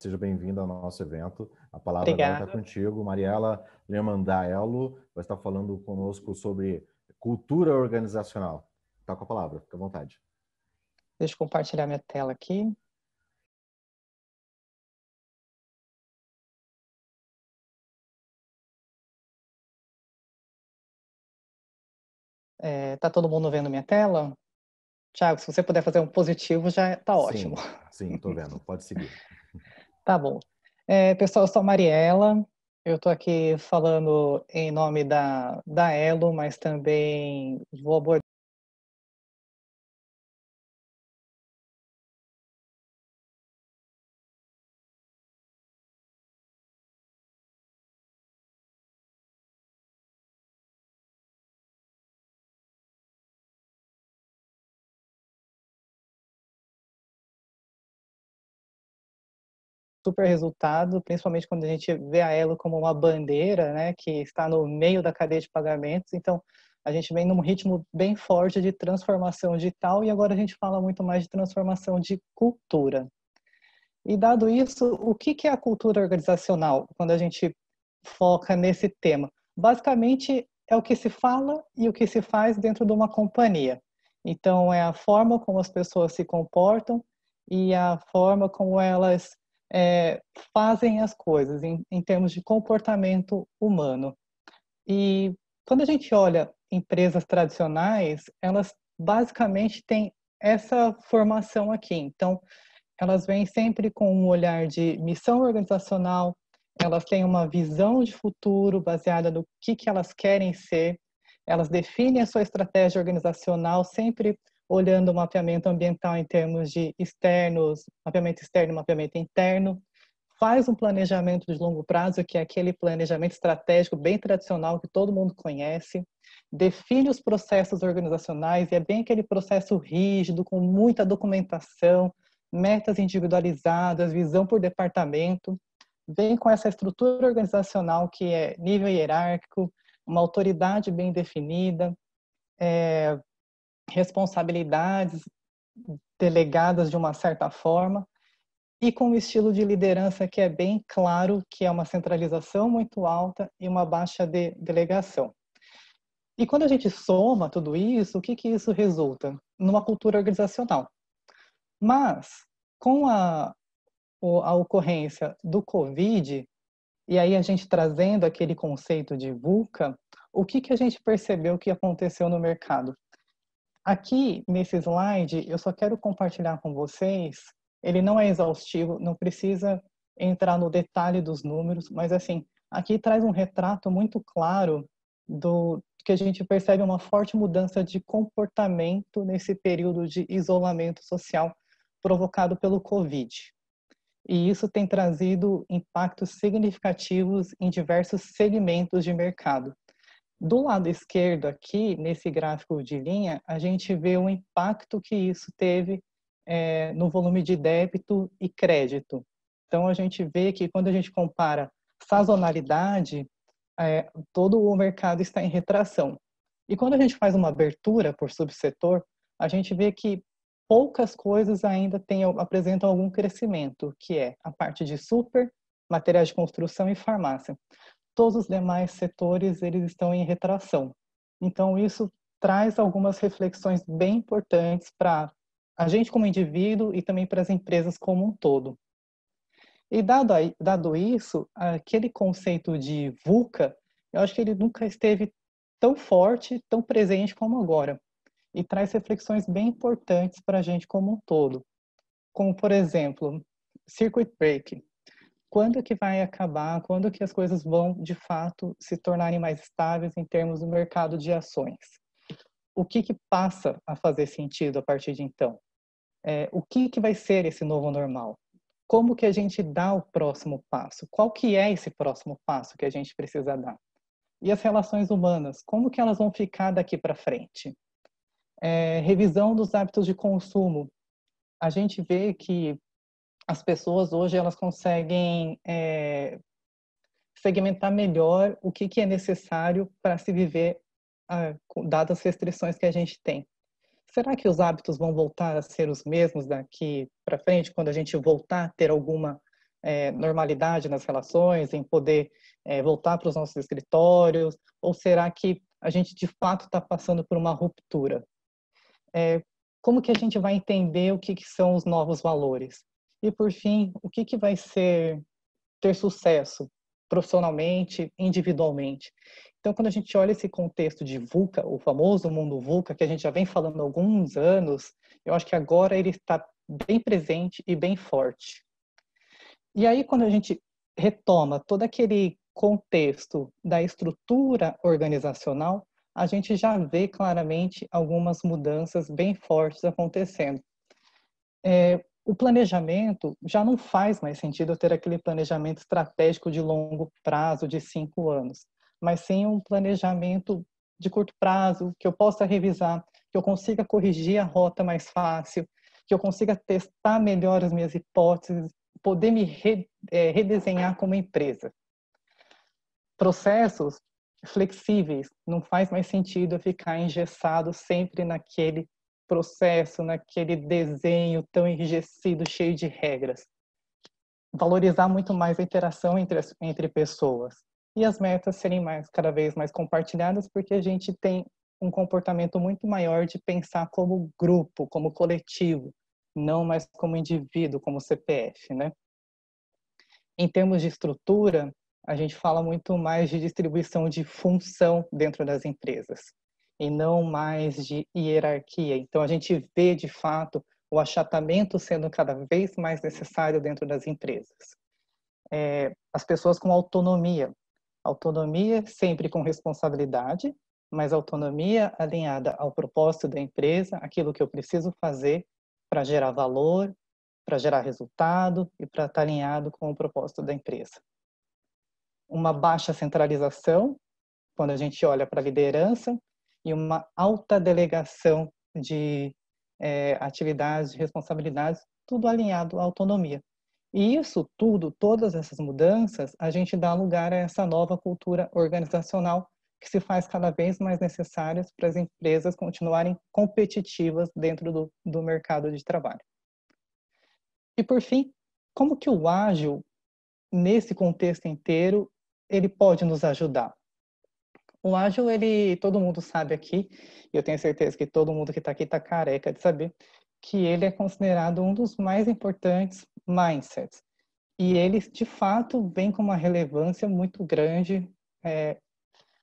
Seja bem-vinda ao nosso evento. A palavra agora está Obrigada. contigo. Mariela Lemandaelo vai estar falando conosco sobre cultura organizacional. Está com a palavra, fica à vontade. Deixa eu compartilhar minha tela aqui. Tá todo mundo vendo minha tela? Thiago, se você puder fazer um positivo, já tá ótimo. Sim, estou vendo. Pode seguir. Tá bom. Pessoal, eu sou a Mariela. Eu estou aqui falando em nome da Elo, mas também vou abordar super resultado, principalmente quando a gente vê a Elo como uma bandeira, né, que está no meio da cadeia de pagamentos. Então, a gente vem num ritmo bem forte de transformação digital e agora a gente fala muito mais de transformação de cultura. E dado isso, o que é a cultura organizacional quando a gente foca nesse tema? Basicamente, é o que se fala e o que se faz dentro de uma companhia. Então, é a forma como as pessoas se comportam e a forma como elas fazem as coisas em termos de comportamento humano. E quando a gente olha empresas tradicionais, elas basicamente têm essa formação aqui. Então, elas vêm sempre com um olhar de missão organizacional, elas têm uma visão de futuro baseada no que elas querem ser, elas definem a sua estratégia organizacional sempre olhando o mapeamento ambiental em termos de externos, mapeamento externo e mapeamento interno, faz um planejamento de longo prazo, que é aquele planejamento estratégico bem tradicional que todo mundo conhece, define os processos organizacionais, e é bem aquele processo rígido, com muita documentação, metas individualizadas, visão por departamento, vem com essa estrutura organizacional que é nível hierárquico, uma autoridade bem definida, responsabilidades delegadas de uma certa forma, e com um estilo de liderança que é bem claro, que é uma centralização muito alta e uma baixa delegação. E quando a gente soma tudo isso, o que isso resulta? Numa cultura organizacional. Mas, com a ocorrência do Covid, e aí a gente trazendo aquele conceito de VUCA, o que a gente percebeu que aconteceu no mercado? Aqui, nesse slide, eu só quero compartilhar com vocês, ele não é exaustivo, não precisa entrar no detalhe dos números, mas assim, aqui traz um retrato muito claro do que a gente percebe uma forte mudança de comportamento nesse período de isolamento social provocado pelo Covid. E isso tem trazido impactos significativos em diversos segmentos de mercado. Do lado esquerdo aqui, nesse gráfico de linha, a gente vê o impacto que isso teve no volume de débito e crédito. Então, a gente vê que quando a gente compara sazonalidade, todo o mercado está em retração. E quando a gente faz uma abertura por subsetor, a gente vê que poucas coisas ainda apresentam algum crescimento, que é a parte de super, materiais de construção e farmácia. Todos os demais setores eles estão em retração. Então, isso traz algumas reflexões bem importantes para a gente como indivíduo e também para as empresas como um todo. E dado isso, aquele conceito de VUCA, eu acho que ele nunca esteve tão forte, tão presente como agora. E traz reflexões bem importantes para a gente como um todo. Como, por exemplo, circuit break. Quando que vai acabar? Quando que as coisas vão, de fato, se tornarem mais estáveis em termos do mercado de ações? O que passa a fazer sentido a partir de então? O que vai ser esse novo normal? Como que a gente dá o próximo passo? Qual que é esse próximo passo que a gente precisa dar? E as relações humanas, como que elas vão ficar daqui para frente? Revisão dos hábitos de consumo. A gente vê que as pessoas hoje elas conseguem segmentar melhor o que é necessário para se viver dadas as restrições que a gente tem. Será que os hábitos vão voltar a ser os mesmos daqui para frente, quando a gente voltar a ter alguma normalidade nas relações, em poder voltar para os nossos escritórios? Ou será que a gente de fato está passando por uma ruptura? Como que a gente vai entender o que são os novos valores? E por fim, o que vai ter sucesso profissionalmente, individualmente? Então, quando a gente olha esse contexto de VUCA, o famoso mundo VUCA, que a gente já vem falando há alguns anos, eu acho que agora ele está bem presente e bem forte. E aí, quando a gente retoma todo aquele contexto da estrutura organizacional, a gente já vê claramente algumas mudanças bem fortes acontecendo. O planejamento já não faz mais sentido ter aquele planejamento estratégico de longo prazo, de 5 anos, mas sim um planejamento de curto prazo, que eu possa revisar, que eu consiga corrigir a rota mais fácil, que eu consiga testar melhor as minhas hipóteses, poder me redesenhar como empresa. Processos flexíveis, não faz mais sentido eu ficar engessado sempre naquele processo, naquele desenho tão enrijecido, cheio de regras. Valorizar muito mais a interação entre pessoas. E as metas serem cada vez mais compartilhadas, porque a gente tem um comportamento muito maior de pensar como grupo, como coletivo, não mais como indivíduo, como CPF, né? Em termos de estrutura, a gente fala muito mais de distribuição de função dentro das empresas e não mais de hierarquia. Então, a gente vê, de fato, o achatamento sendo cada vez mais necessário dentro das empresas. As pessoas com autonomia. Autonomia sempre com responsabilidade, mas autonomia alinhada ao propósito da empresa, aquilo que eu preciso fazer para gerar valor, para gerar resultado e para estar alinhado com o propósito da empresa. Uma baixa centralização, quando a gente olha para a liderança, e uma alta delegação de atividades, de responsabilidades, tudo alinhado à autonomia. E isso tudo, todas essas mudanças, a gente dá lugar a essa nova cultura organizacional que se faz cada vez mais necessárias para as empresas continuarem competitivas dentro do mercado de trabalho. E por fim, como que o ágil, nesse contexto inteiro, ele pode nos ajudar? O ágil, todo mundo sabe aqui, e eu tenho certeza que todo mundo que está aqui está careca de saber, que ele é considerado um dos mais importantes mindsets. E ele, de fato, vem com uma relevância muito grande,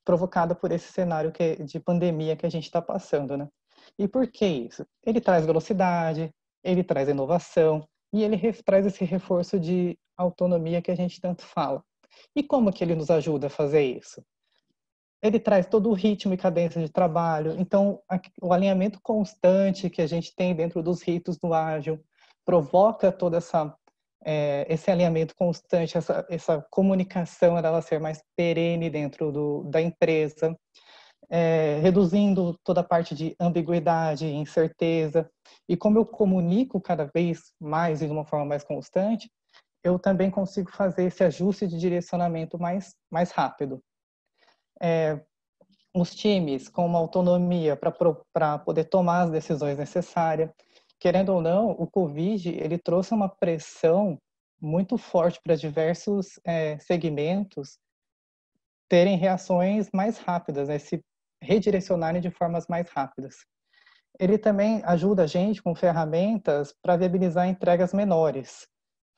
provocada por esse cenário de pandemia que a gente está passando, né? E por que isso? Ele traz velocidade, ele traz inovação, e ele traz esse reforço de autonomia que a gente tanto fala. E como que ele nos ajuda a fazer isso? Ele traz todo o ritmo e cadência de trabalho. Então, o alinhamento constante que a gente tem dentro dos ritos do ágil provoca toda esse alinhamento constante, essa comunicação ela ser mais perene dentro da empresa, reduzindo toda a parte de ambiguidade, incerteza. E como eu comunico cada vez mais e de uma forma mais constante, eu também consigo fazer esse ajuste de direcionamento mais rápido. Os times com uma autonomia para poder tomar as decisões necessárias. Querendo ou não, o Covid ele trouxe uma pressão muito forte para diversos segmentos terem reações mais rápidas, né? Se redirecionarem de formas mais rápidas. Ele também ajuda a gente com ferramentas para viabilizar entregas menores.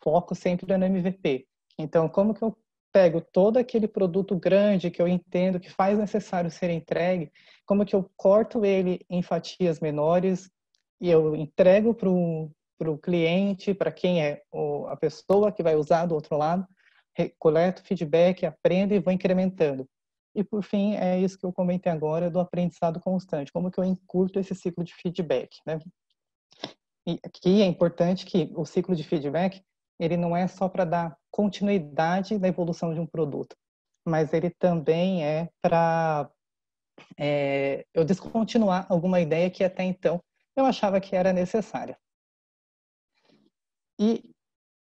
Foco sempre no MVP. Então, como que eu pego todo aquele produto grande que eu entendo que faz necessário ser entregue, como que eu corto ele em fatias menores e eu entrego para o cliente, para quem é a pessoa que vai usar do outro lado, coleto feedback, aprendo e vou incrementando. E, por fim, é isso que eu comentei agora do aprendizado constante. Como que eu encurto esse ciclo de feedback, né? E aqui é importante que o ciclo de feedback, ele não é só para dar continuidade da evolução de um produto, mas ele também é para eu descontinuar alguma ideia que até então eu achava que era necessária. E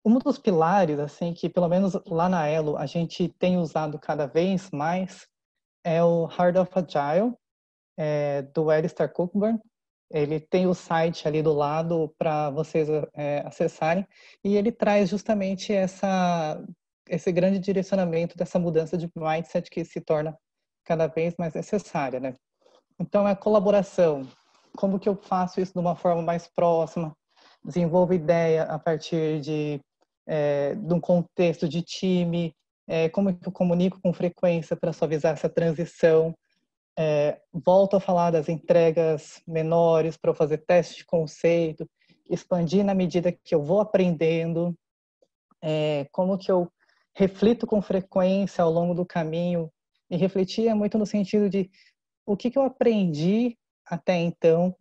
um dos pilares, assim, que pelo menos lá na Elo a gente tem usado cada vez mais é o Heart of Agile, do Alistair Cockburn. Ele tem o site ali do lado para vocês acessarem, e ele traz justamente esse grande direcionamento dessa mudança de mindset que se torna cada vez mais necessária, né? Então, é a colaboração. Como que eu faço isso de uma forma mais próxima? Desenvolvo ideia a partir de um contexto de time, como que eu comunico com frequência para suavizar essa transição. Volto a falar das entregas menores para eu fazer teste de conceito, expandir na medida que eu vou aprendendo, como que eu reflito com frequência ao longo do caminho. E refletir é muito no sentido de o que eu aprendi até então,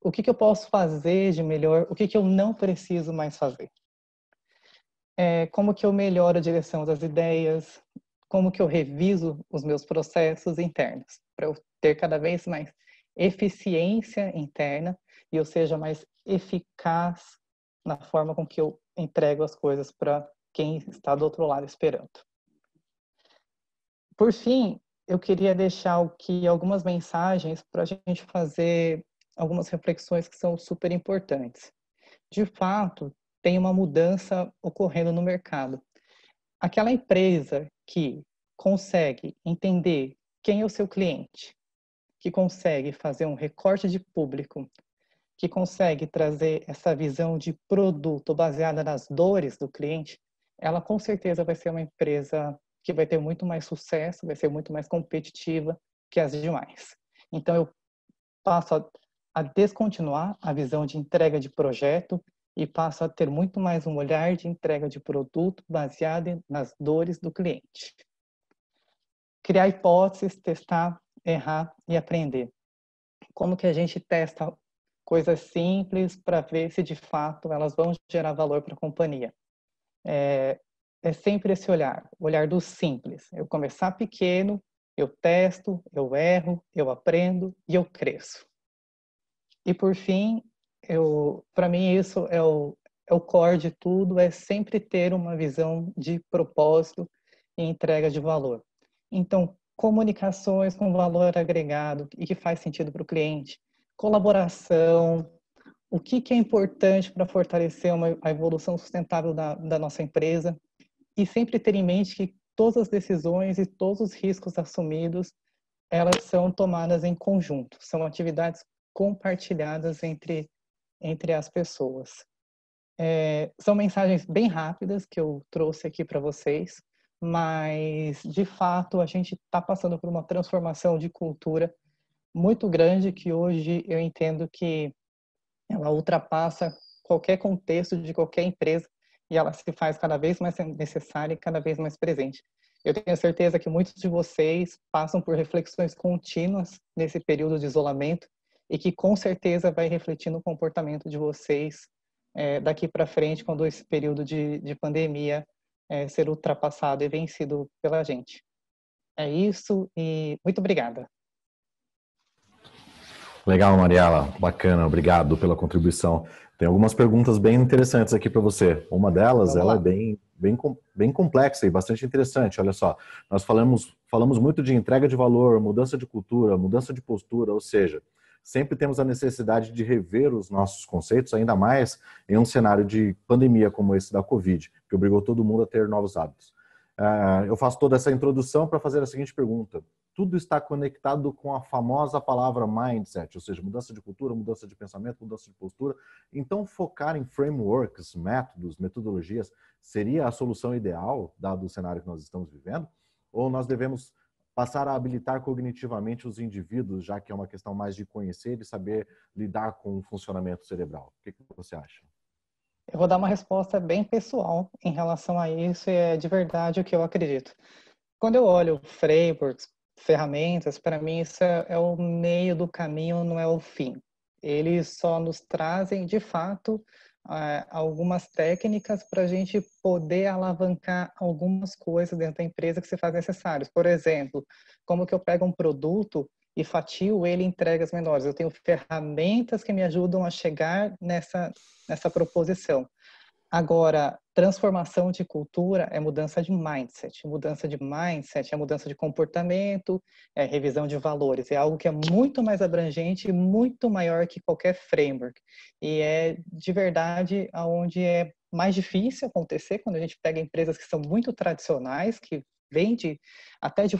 o que eu posso fazer de melhor, o que eu não preciso mais fazer. Como que eu melhoro a direção das ideias, como que eu reviso os meus processos internos, para eu ter cada vez mais eficiência interna e eu seja mais eficaz na forma com que eu entrego as coisas para quem está do outro lado esperando. Por fim, eu queria deixar aqui algumas mensagens para a gente fazer algumas reflexões que são super importantes. De fato, tem uma mudança ocorrendo no mercado. Aquela empresa que consegue entender quem é o seu cliente, que consegue fazer um recorte de público, que consegue trazer essa visão de produto baseada nas dores do cliente, ela com certeza vai ser uma empresa que vai ter muito mais sucesso, vai ser muito mais competitiva que as demais. Então, eu passo a descontinuar a visão de entrega de projeto e passo a ter muito mais um olhar de entrega de produto baseado nas dores do cliente. Criar hipóteses, testar, errar e aprender. Como que a gente testa coisas simples para ver se de fato elas vão gerar valor para a companhia? É sempre esse olhar, o olhar do simples. Eu começar pequeno, eu testo, eu erro, eu aprendo e eu cresço. E por fim, para mim isso é o core de tudo, é sempre ter uma visão de propósito e entrega de valor. Então, comunicações com valor agregado e que faz sentido para o cliente, colaboração, o que é importante para fortalecer a evolução sustentável da nossa empresa e sempre ter em mente que todas as decisões e todos os riscos assumidos, elas são tomadas em conjunto, são atividades compartilhadas entre as pessoas. São mensagens bem rápidas que eu trouxe aqui para vocês, mas, de fato, a gente está passando por uma transformação de cultura muito grande que hoje eu entendo que ela ultrapassa qualquer contexto de qualquer empresa e ela se faz cada vez mais necessária e cada vez mais presente. Eu tenho certeza que muitos de vocês passam por reflexões contínuas nesse período de isolamento e que com certeza vai refletir no comportamento de vocês daqui para frente, quando esse período de pandemia ser ultrapassado e vencido pela gente. É isso e muito obrigada. Legal, Mariela. Bacana. Obrigado pela contribuição. Tem algumas perguntas bem interessantes aqui para você. Uma delas, ela é bem complexa e bastante interessante. Olha só, nós falamos muito de entrega de valor, mudança de cultura, mudança de postura, ou seja, sempre temos a necessidade de rever os nossos conceitos, ainda mais em um cenário de pandemia como esse da Covid, que obrigou todo mundo a ter novos hábitos. Eu faço toda essa introdução para fazer a seguinte pergunta. Tudo está conectado com a famosa palavra mindset, ou seja, mudança de cultura, mudança de pensamento, mudança de postura. Então, focar em frameworks, métodos, metodologias, seria a solução ideal, dado o cenário que nós estamos vivendo? Ou nós devemos passar a habilitar cognitivamente os indivíduos, já que é uma questão mais de conhecer e saber lidar com o funcionamento cerebral? O que você acha? Eu vou dar uma resposta bem pessoal em relação a isso e é de verdade o que eu acredito. Quando eu olho frameworks, ferramentas, para mim isso é o meio do caminho, não é o fim. Eles só nos trazem, de fato, algumas técnicas para a gente poder alavancar algumas coisas dentro da empresa que se faz necessárias. Por exemplo, como que eu pego um produto e fatio ele em entregas menores. Eu tenho ferramentas que me ajudam a chegar nessa proposição. Agora, transformação de cultura é mudança de mindset. Mudança de mindset é mudança de comportamento, é revisão de valores. É algo que é muito mais abrangente e muito maior que qualquer framework. E é de verdade aonde é mais difícil acontecer quando a gente pega empresas que são muito tradicionais, que vêm até de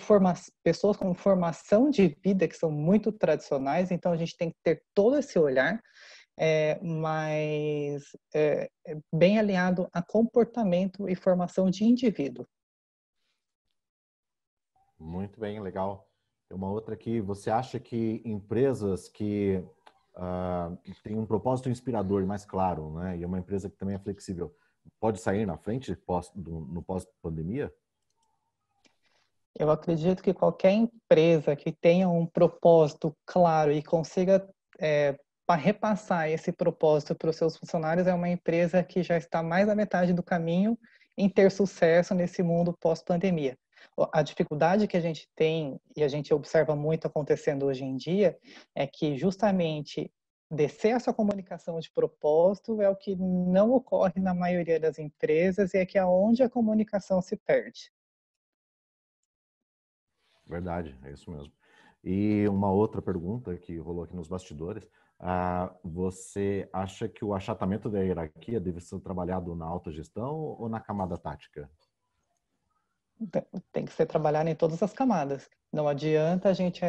pessoas com formação de vida que são muito tradicionais. Então a gente tem que ter todo esse olhar mas bem alinhado a comportamento e formação de indivíduo. Muito bem, legal. Tem uma outra aqui. Você acha que empresas que têm um propósito inspirador mais claro, né, e é uma empresa que também é flexível, pode sair na frente no pós-pandemia? Eu acredito que qualquer empresa que tenha um propósito claro e consiga repassar esse propósito para os seus funcionários é uma empresa que já está mais da metade do caminho em ter sucesso nesse mundo pós-pandemia. A dificuldade que a gente tem, e a gente observa muito acontecendo hoje em dia, é que justamente descer essa comunicação de propósito é o que não ocorre na maioria das empresas e é que é onde a comunicação se perde. Verdade, é isso mesmo. E uma outra pergunta que rolou aqui nos bastidores, você acha que o achatamento da hierarquia deve ser trabalhado na alta gestão ou na camada tática? Tem que ser trabalhado em todas as camadas. Não adianta a gente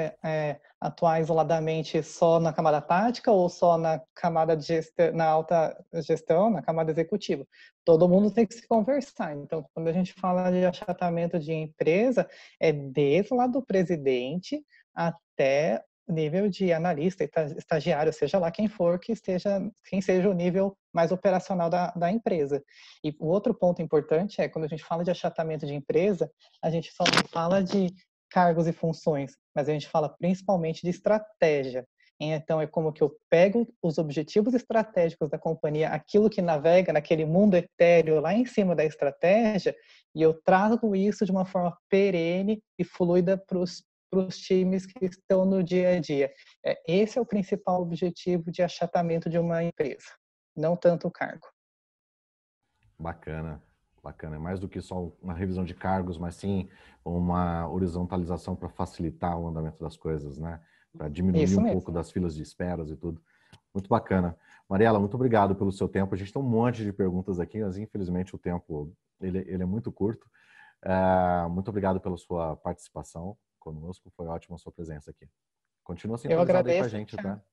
atuar isoladamente só na camada tática ou só na camada de gestão, na alta gestão, na camada executiva. Todo mundo tem que se conversar. Então, quando a gente fala de achatamento de empresa, é desde lá do presidente até nível de analista, estagiário, seja lá quem for, quem seja o nível mais operacional da empresa. E o outro ponto importante é, quando a gente fala de achatamento de empresa, a gente só não fala de cargos e funções, mas a gente fala principalmente de estratégia. Então, é como que eu pego os objetivos estratégicos da companhia, aquilo que navega naquele mundo etéreo lá em cima da estratégia, e eu trago isso de uma forma perene e fluida para os times que estão no dia a dia. Esse é o principal objetivo de achatamento de uma empresa, não tanto o cargo. Bacana, bacana. É mais do que só uma revisão de cargos, mas sim uma horizontalização para facilitar o andamento das coisas, né? Para diminuir Isso um mesmo. pouco das filas de esperas e tudo. Muito bacana. Mariela, muito obrigado pelo seu tempo. A gente tem um monte de perguntas aqui, mas infelizmente o tempo ele é muito curto. Muito obrigado pela sua participação conosco. Foi ótima a sua presença aqui. Continua Eu sintonizado aí com a agradeço, gente, Thiago. tá?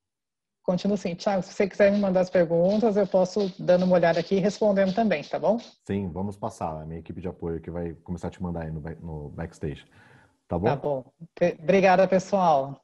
Continuo sim. Thiago, se você quiser me mandar as perguntas, eu posso dando uma olhada aqui e respondendo também, tá bom? Sim, vamos passar. A minha equipe de apoio que vai começar a te mandar aí no backstage. Tá Tá bom? bom. Obrigada, pessoal.